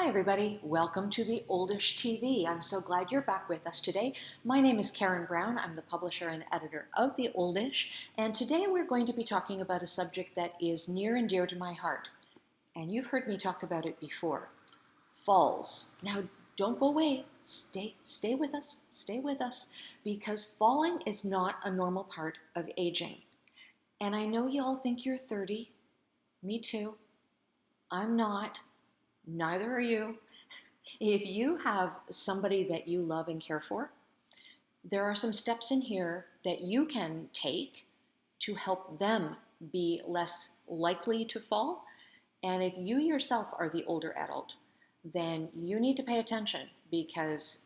everybody, welcome to the Oldish TV. I'm so glad you're back with us today. My name is Karen Brown. I'm the publisher and editor of the Oldish, and today we're going to be talking about a subject that is near and dear to my heart. And you've heard me talk about it before. Falls. Now, don't go away. Stay with us, because falling is not a normal part of aging. And I know you all think you're 30. Me too. I'm not. Neither are you. If you have somebody that you love and care for, there are some steps in here that you can take to help them be less likely to fall. And if you yourself are the older adult, then you need to pay attention because,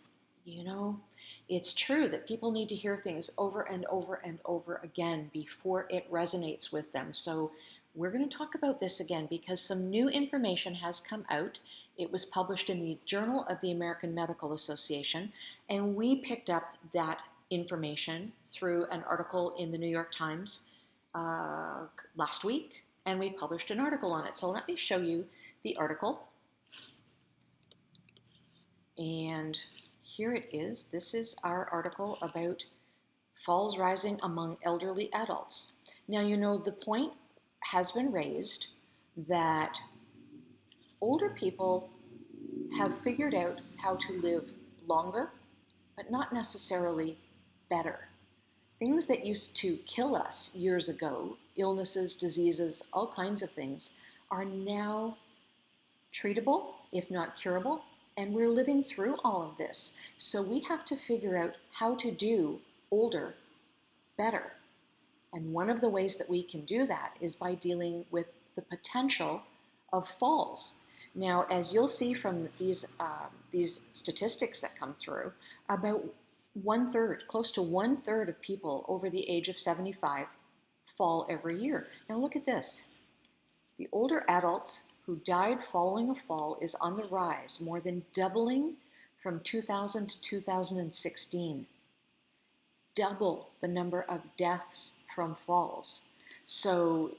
it's true that people need to hear things over and over and over again before it resonates with them. So we're going to talk about this again because some new information has come out. It was published in the Journal of the American Medical Association, and we picked up that information through an article in the New York Times last week, and we published an article on it. So let me show you the article. And here it is. This is our article about falls rising among elderly adults. Now, the point has been raised that older people have figured out how to live longer, but not necessarily better. Things that used to kill us years ago, illnesses, diseases, all kinds of things, are now treatable, if not curable, and we're living through all of this. So we have to figure out how to do older better. And one of the ways that we can do that is by dealing with the potential of falls. Now, as you'll see from these statistics that come through, about close to one third of people over the age of 75 fall every year. Now look at this. The older adults who died following a fall is on the rise, more than doubling from 2000 to 2016. Double the number of deaths from falls. So,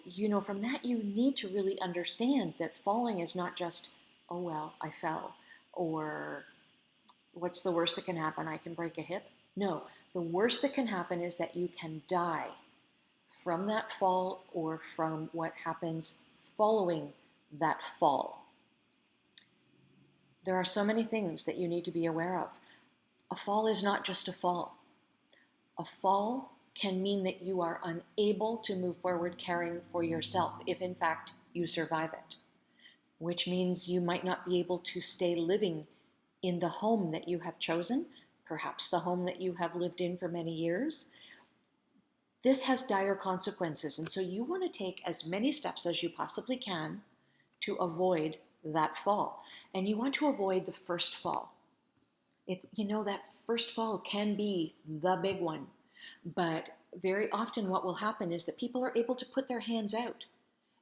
from that you need to really understand that falling is not just, oh well, I fell, or what's the worst that can happen? I can break a hip. No, the worst that can happen is that you can die from that fall or from what happens following that fall. There are so many things that you need to be aware of. A fall is not just a fall. A fall can mean that you are unable to move forward caring for yourself if in fact you survive it, which means you might not be able to stay living in the home that you have chosen, perhaps the home that you have lived in for many years. This has dire consequences, and so you want to take as many steps as you possibly can to avoid that fall. And you want to avoid the first fall. That first fall can be the big one. But very often what will happen is that people are able to put their hands out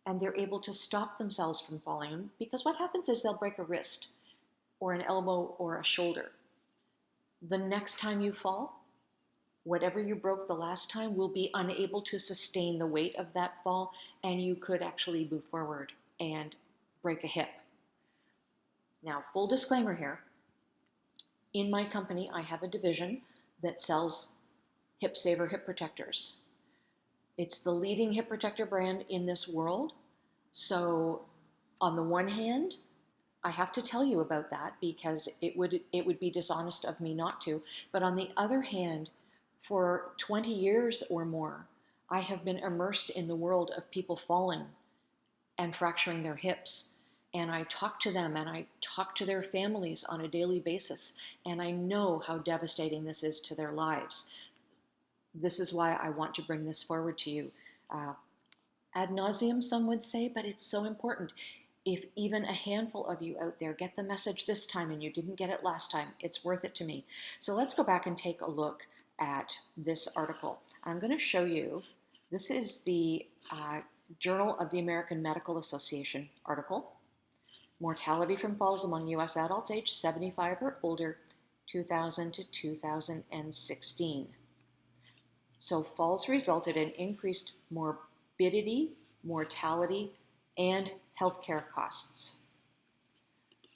and they're able to stop themselves from falling, because what happens is they'll break a wrist or an elbow or a shoulder. The next time you fall, whatever you broke the last time will be unable to sustain the weight of that fall, and you could actually move forward and break a hip. Now, full disclaimer here, in my company I have a division that sells Hip Saver hip protectors. It's the leading hip protector brand in this world. So on the one hand, I have to tell you about that because it would be dishonest of me not to. But on the other hand, for 20 years or more, I have been immersed in the world of people falling and fracturing their hips. And I talk to them and I talk to their families on a daily basis. And I know how devastating this is to their lives. This is why I want to bring this forward to you. Ad nauseum, some would say, but it's so important. If even a handful of you out there get the message this time and you didn't get it last time, it's worth it to me. So let's go back and take a look at this article. I'm going to show you, this is the Journal of the American Medical Association article. Mortality from falls among U.S. adults aged 75 or older, 2000 to 2016. So falls resulted in increased morbidity, mortality, and healthcare costs.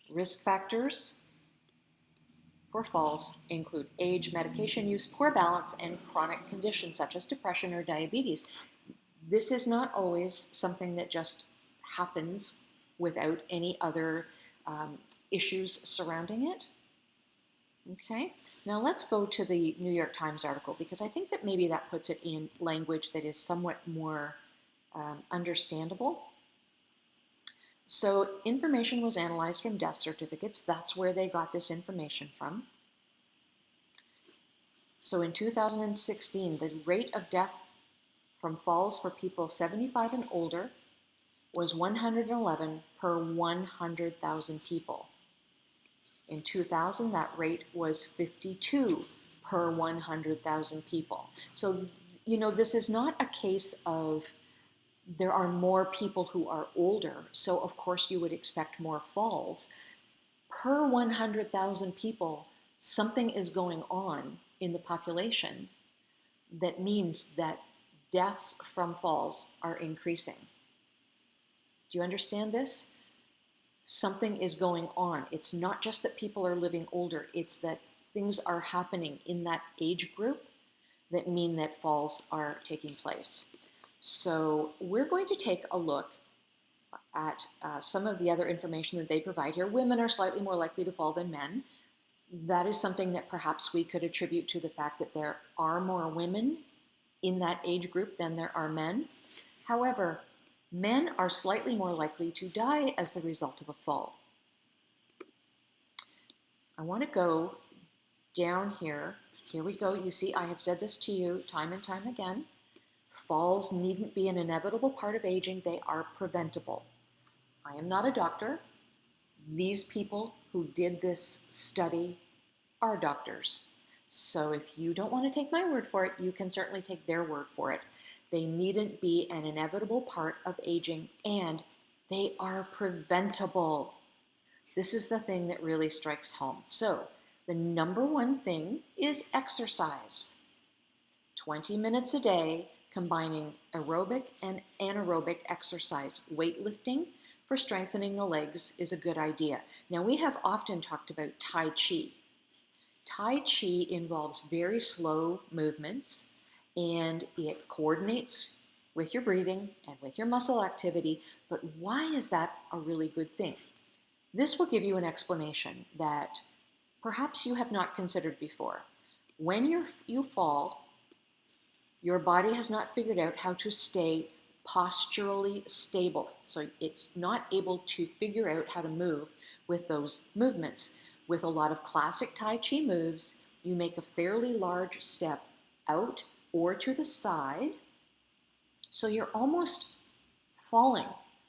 Risk factors for falls include age, medication use, poor balance, and chronic conditions such as depression or diabetes. This is not always something that just happens without any other issues surrounding it. Okay, now let's go to the New York Times article because I think that maybe that puts it in language that is somewhat more understandable. So information was analyzed from death certificates. That's where they got this information from. So in 2016, the rate of death from falls for people 75 and older was 111 per 100,000 people. In 2000, that rate was 52 per 100,000 people. So, this is not a case of there are more people who are older, so of course you would expect more falls. Per 100,000 people, something is going on in the population that means that deaths from falls are increasing. Do you understand this? Something is going on. It's not just that people are living older, it's that things are happening in that age group that mean that falls are taking place. So we're going to take a look at some of the other information that they provide here. Women are slightly more likely to fall than men. That is something that perhaps we could attribute to the fact that there are more women in that age group than there are men. However, men are slightly more likely to die as the result of a fall. I want to go down here. Here we go. You see, I have said this to you time and time again. Falls needn't be an inevitable part of aging. They are preventable. I am not a doctor. These people who did this study are doctors. So if you don't want to take my word for it, you can certainly take their word for it. They needn't be an inevitable part of aging, and they are preventable. This is the thing that really strikes home. So the number one thing is exercise. 20 minutes a day, combining aerobic and anaerobic exercise. Weightlifting for strengthening the legs is a good idea. Now, we have often talked about Tai Chi. Tai Chi involves very slow movements, and it coordinates with your breathing and with your muscle activity. But why is that a really good thing? This will give you an explanation that perhaps you have not considered before. When you fall, your body has not figured out how to stay posturally stable. So it's not able to figure out how to move with those movements. With a lot of classic Tai Chi moves, you make a fairly large step out or to the side. So you're almost falling.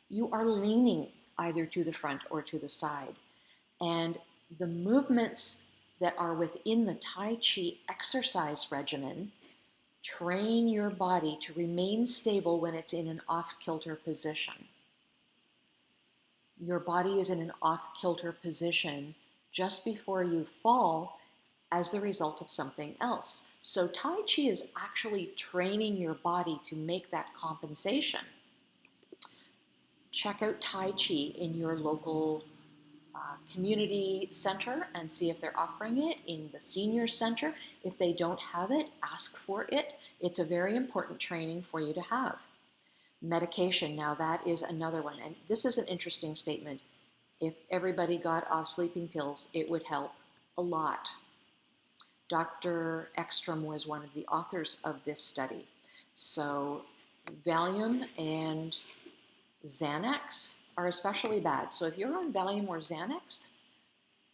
You are leaning either to the front or to the side. And the movements that are within the Tai Chi exercise regimen train your body to remain stable when it's in an off-kilter position. Your body is in an off-kilter position just before you fall as the result of something else. So Tai Chi is actually training your body to make that compensation. Check out Tai Chi in your local community center and see if they're offering it in the senior center. If they don't have it, ask for it. It's a very important training for you to have. Medication, now that is another one. And this is an interesting statement. If everybody got off sleeping pills, it would help a lot. Dr. Ekstrom was one of the authors of this study. So Valium and Xanax are especially bad. So if you're on Valium or Xanax,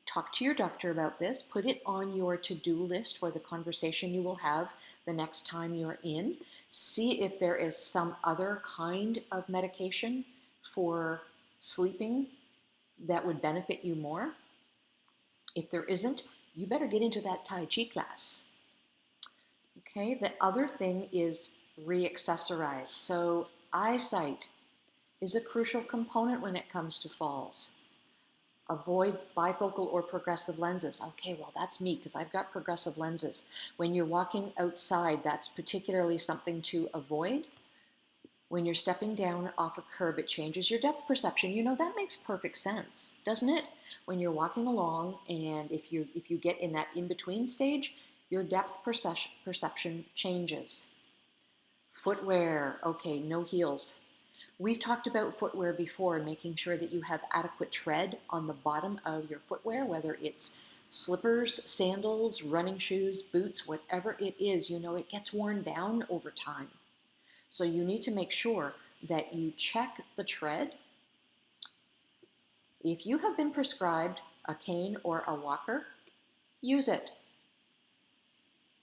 talk to your doctor about this. Put it on your to-do list for the conversation you will have the next time you're in. See if there is some other kind of medication for sleeping that would benefit you more. If there isn't, you better get into that Tai Chi class. Okay, the other thing is re-accessorize. So eyesight is a crucial component when it comes to falls. Avoid bifocal or progressive lenses. Okay, well that's me because I've got progressive lenses. When you're walking outside, that's particularly something to avoid. When you're stepping down off a curb, it changes your depth perception. You know, that makes perfect sense, doesn't it? When you're walking along, and if you get in that in-between stage, your depth perception changes. Footwear, okay, no heels. We've talked about footwear before, making sure that you have adequate tread on the bottom of your footwear, whether it's slippers, sandals, running shoes, boots, whatever it is. You know, it gets worn down over time. So you need to make sure that you check the tread. If you have been prescribed a cane or a walker, use it.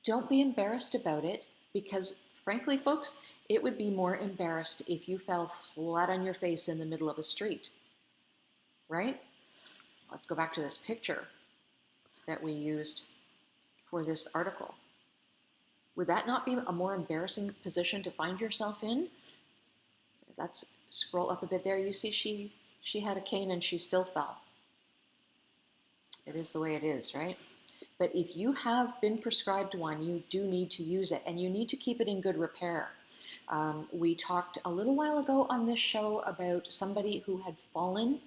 Don't be embarrassed about it, because frankly, folks, it would be more embarrassed if you fell flat on your face in the middle of a street, right? Let's go back to this picture that we used for this article. Would that not be a more embarrassing position to find yourself in? Let's scroll up a bit there. You see she had a cane and she still fell. It is the way it is, right? But if you have been prescribed one, you do need to use it, and you need to keep it in good repair. We talked a little while ago on this show about somebody who had fallen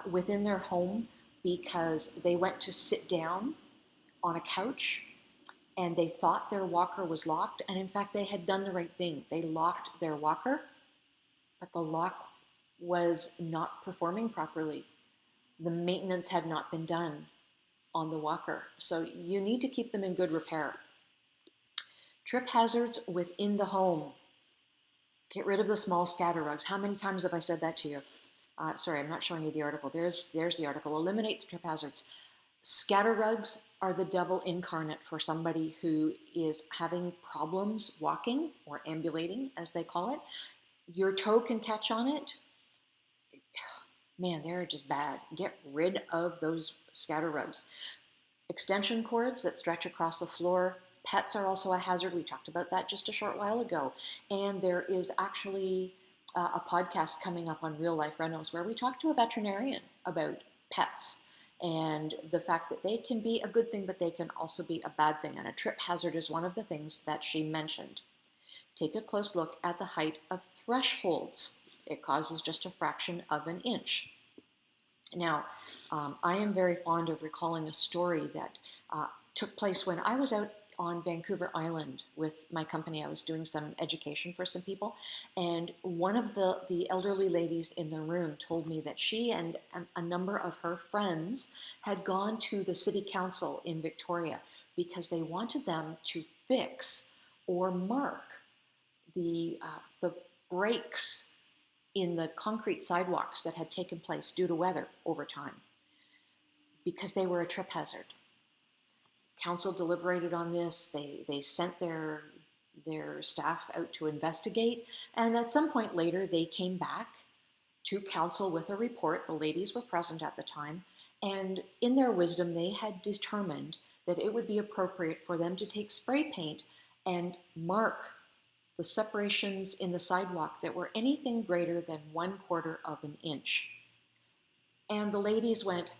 within their home because they went to sit down on a couch and they thought their walker was locked, and in fact they had done the right thing. They locked their walker, but the lock was not performing properly. The maintenance had not been done on the walker. So you need to keep them in good repair. Trip hazards within the home. Get rid of the small scatter rugs. How many times have I said that to you? Sorry, I'm not showing you the article. There's the article. Eliminate the trip hazards. Scatter rugs are the devil incarnate for somebody who is having problems walking, or ambulating as they call it. Your toe can catch on it. Man, they're just bad. Get rid of those scatter rugs. Extension cords that stretch across the floor. Pets are also a hazard. We talked about that just a short while ago. And there is actually a podcast coming up on Real Life Renos where we talk to a veterinarian about pets and the fact that they can be a good thing, but they can also be a bad thing. And a trip hazard is one of the things that she mentioned. Take a close look at the height of thresholds. It causes just a fraction of an inch. Now, I am very fond of recalling a story that took place when I was out on Vancouver Island with my company. I was doing some education for some people, and one of the elderly ladies in the room told me that she and a number of her friends had gone to the city council in Victoria because they wanted them to fix or mark the breaks in the concrete sidewalks that had taken place due to weather over time, because they were a trip hazard. Council deliberated on this. They sent their staff out to investigate, and at some point later they came back to council with a report. The ladies were present at the time, and in their wisdom they had determined that it would be appropriate for them to take spray paint and mark the separations in the sidewalk that were anything greater than 1/4 of an inch. And the ladies went,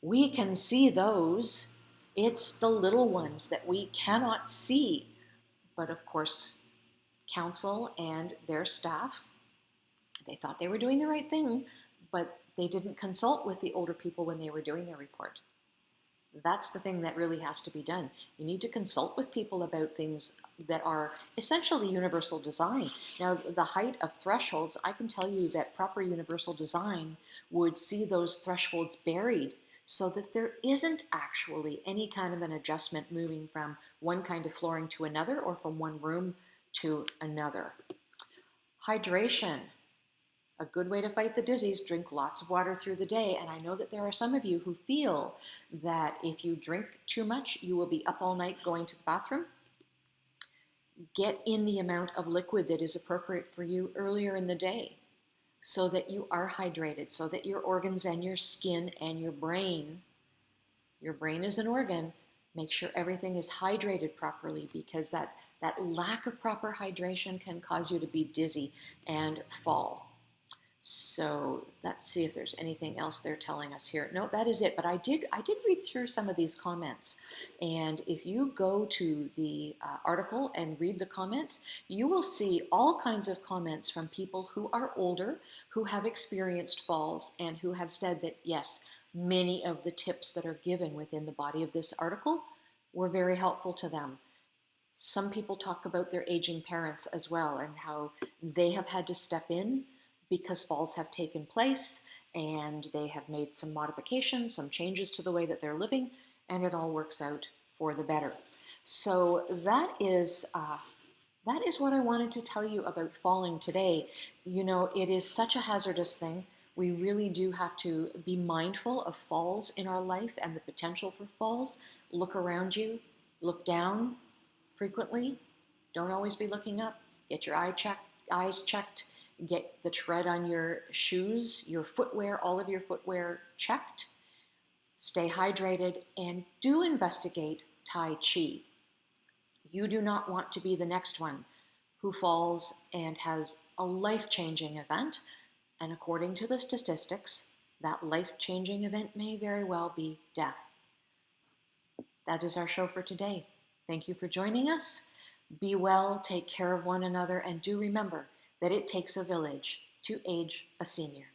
"We can see those. It's the little ones that we cannot see." But of course, council and their staff, they thought they were doing the right thing, but they didn't consult with the older people when they were doing their report. That's the thing that really has to be done. You need to consult with people about things that are essentially universal design. Now, the height of thresholds, I can tell you that proper universal design would see those thresholds buried so that there isn't actually any kind of an adjustment moving from one kind of flooring to another, or from one room to another. Hydration. A good way to fight the dizzies: drink lots of water through the day. And I know that there are some of you who feel that if you drink too much, you will be up all night going to the bathroom. Get in the amount of liquid that is appropriate for you earlier in the day so that you are hydrated, so that your organs and your skin and your brain is an organ, make sure everything is hydrated properly, because that lack of proper hydration can cause you to be dizzy and fall. So let's see if there's anything else they're telling us here. No, that is it. But I did read through some of these comments, and if you go to the article and read the comments, you will see all kinds of comments from people who are older, who have experienced falls, and who have said that yes, many of the tips that are given within the body of this article were very helpful to them. Some people talk about their aging parents as well and how they have had to step in because falls have taken place and they have made some modifications, some changes to the way that they're living, and it all works out for the better. So that is what I wanted to tell you about falling today. You know, it is such a hazardous thing. We really do have to be mindful of falls in our life and the potential for falls. Look around you, look down frequently. Don't always be looking up. Get your eyes checked. Get the tread on your shoes, your footwear, all of your footwear checked. Stay hydrated and do investigate Tai Chi. You do not want to be the next one who falls and has a life-changing event. And according to the statistics, that life-changing event may very well be death. That is our show for today. Thank you for joining us. Be well, take care of one another, and do remember that it takes a village to age a senior.